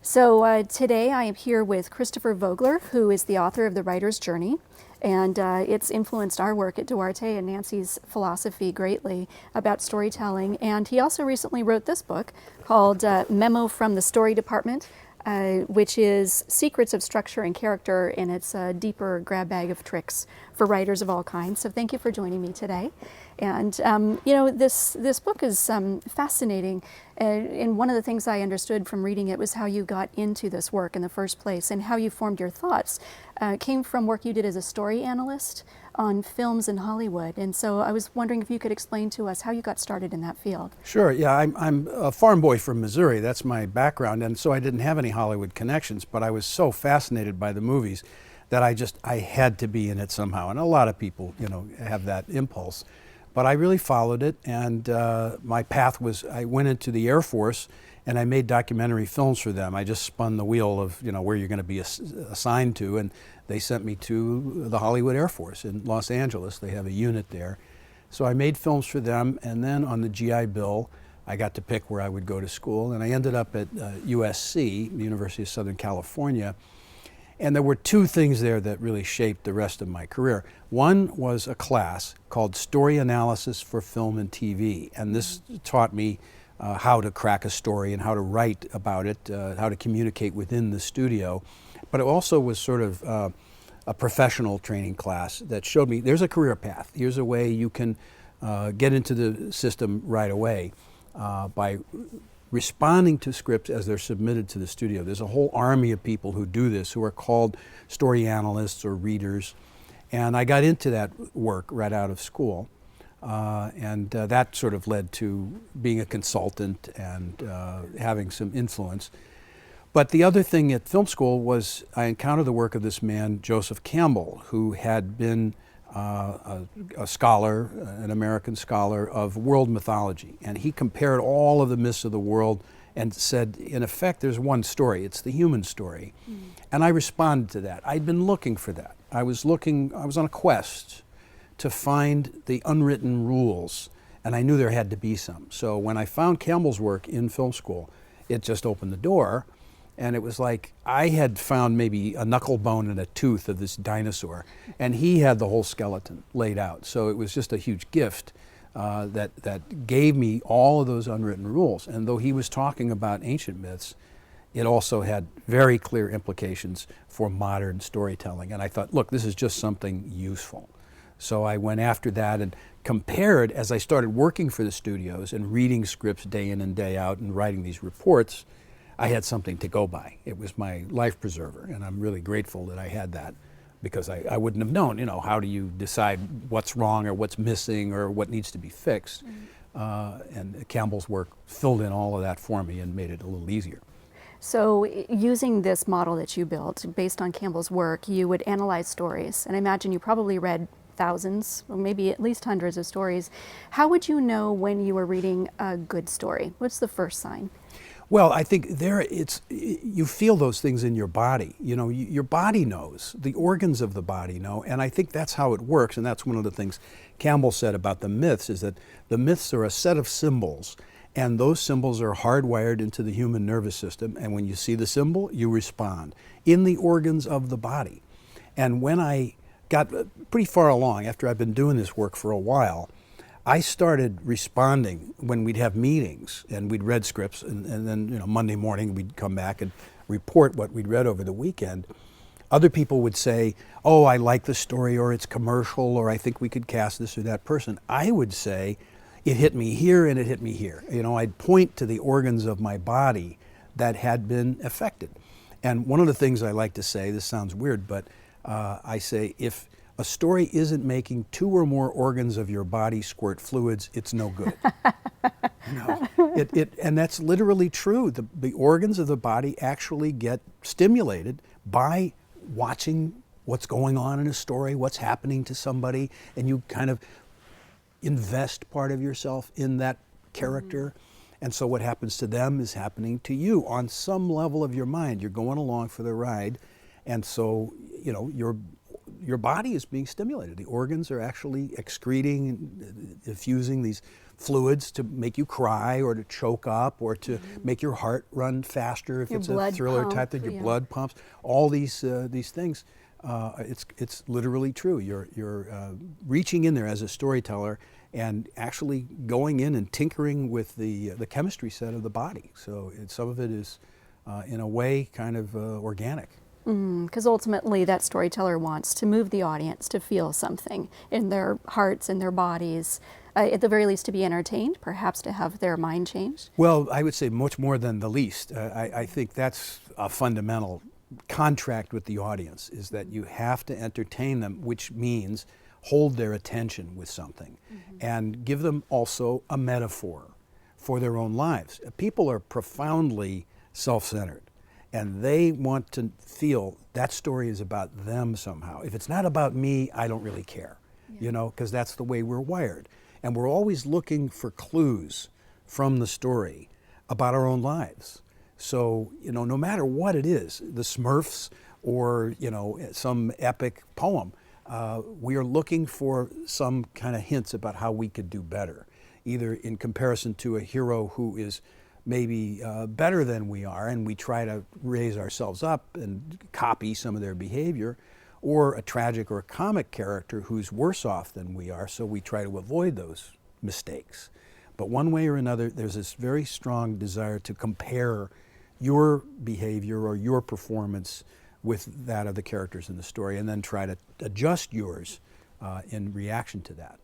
So today I am here with Christopher Vogler, who is the author of The Writer's Journey, and it's influenced our work at Duarte and Nancy's philosophy greatly about storytelling. And he also recently wrote this book called Memo from the Story Department, which is Secrets of Structure and Character, and it's a deeper grab bag of tricks for writers of all kinds. So thank you for joining me today. And this book is fascinating, and one of the things I understood from reading it was how you got into this work in the first place and how you formed your thoughts. Came from work you did as a story analyst on films in Hollywood, and so I was wondering if you could explain to us how you got started in that field. Sure, yeah, I'm a farm boy from Missouri. That's my background, and so I didn't have any Hollywood connections, but I was so fascinated by the movies that I had to be in it somehow, and a lot of people, have that impulse. But I really followed it, and my path was, I went into the Air Force and I made documentary films for them. I just spun the wheel of, where you're going to be assigned to, and they sent me to the Hollywood Air Force in Los Angeles. They have a unit there. So I made films for them, and then on the GI Bill, I got to pick where I would go to school, and I ended up at USC, the University of Southern California. And there were two things there that really shaped the rest of my career. One was a class called Story Analysis for Film and TV, and this taught me how to crack a story and how to write about it, how to communicate within the studio. But it also was sort of a professional training class that showed me there's a career path. Here's a way you can get into the system right away by responding to scripts as they're submitted to the studio. There's a whole army of people who do this, who are called story analysts or readers. And I got into that work right out of school. And that sort of led to being a consultant and having some influence. But the other thing at film school was I encountered the work of this man, Joseph Campbell, who had been a scholar, an American scholar of world mythology. And he compared all of the myths of the world and said, in effect, there's one story. It's the human story. And I responded to that. I'd been looking for that. I was on a quest to find the unwritten rules, and I knew there had to be some. So when I found Campbell's work in film school, it just opened the door. And it was like I had found maybe a knuckle bone and a tooth of this dinosaur, and he had the whole skeleton laid out. So it was just a huge gift that gave me all of those unwritten rules. And though he was talking about ancient myths, it also had very clear implications for modern storytelling. And I thought, look, this is just something useful. So I went after that and compared, as I started working for the studios and reading scripts day in and day out and writing these reports, I had something to go by. It was my life preserver, and I'm really grateful that I had that, because I wouldn't have known, how do you decide what's wrong or what's missing or what needs to be fixed. And Campbell's work filled in all of that for me and made it a little easier. So using this model that you built based on Campbell's work, you would analyze stories, and I imagine you probably read thousands or maybe at least hundreds of stories. How would you know when you were reading a good story? What's the first sign? Well, I think you feel those things in your body. Your body knows, the organs of the body know, and I think that's how it works, and that's one of the things Campbell said about the myths, is that the myths are a set of symbols, and those symbols are hardwired into the human nervous system, and when you see the symbol, you respond in the organs of the body. And when I got pretty far along, after I've been doing this work for a while, I started responding when we'd have meetings and we'd read scripts, and then Monday morning we'd come back and report what we'd read over the weekend. Other people would say, oh, I like the story, or it's commercial, or I think we could cast this or that person. I would say, it hit me here and it hit me here. I'd point to the organs of my body that had been affected. And one of the things I like to say, this sounds weird, but I say, if a story isn't making two or more organs of your body squirt fluids, it's no good. And that's literally true. The organs of the body actually get stimulated by watching what's going on in a story, what's happening to somebody, and you kind of invest part of yourself in that character. And so what happens to them is happening to you on some level of your mind. You're going along for the ride, and so your body is being stimulated. The organs are actually excreting, diffusing these fluids to make you cry or to choke up or to make your heart run faster if Your it's a blood thriller pump, type thing. Your yeah. blood pumps. All these things. It's literally true. You're reaching in there as a storyteller and actually going in and tinkering with the chemistry set of the body. So some of it is, in a way, kind of organic. Because ultimately that storyteller wants to move the audience to feel something in their hearts and their bodies, at the very least to be entertained, perhaps to have their mind changed. Well, I would say much more than the least. I think that's a fundamental contract with the audience, is that you have to entertain them, which means hold their attention with something and give them also a metaphor for their own lives. People are profoundly self-centered, and they want to feel that story is about them somehow. If it's not about me, I don't really care, you know, because that's the way we're wired. And we're always looking for clues from the story about our own lives. So, you know, no matter what it is, the Smurfs or, you know, some epic poem, we are looking for some kind of hints about how we could do better, either in comparison to a hero who is maybe better than we are, and we try to raise ourselves up and copy some of their behavior, or a tragic or a comic character who's worse off than we are, so we try to avoid those mistakes. But one way or another, there's this very strong desire to compare your behavior or your performance with that of the characters in the story, and then try to adjust yours in reaction to that.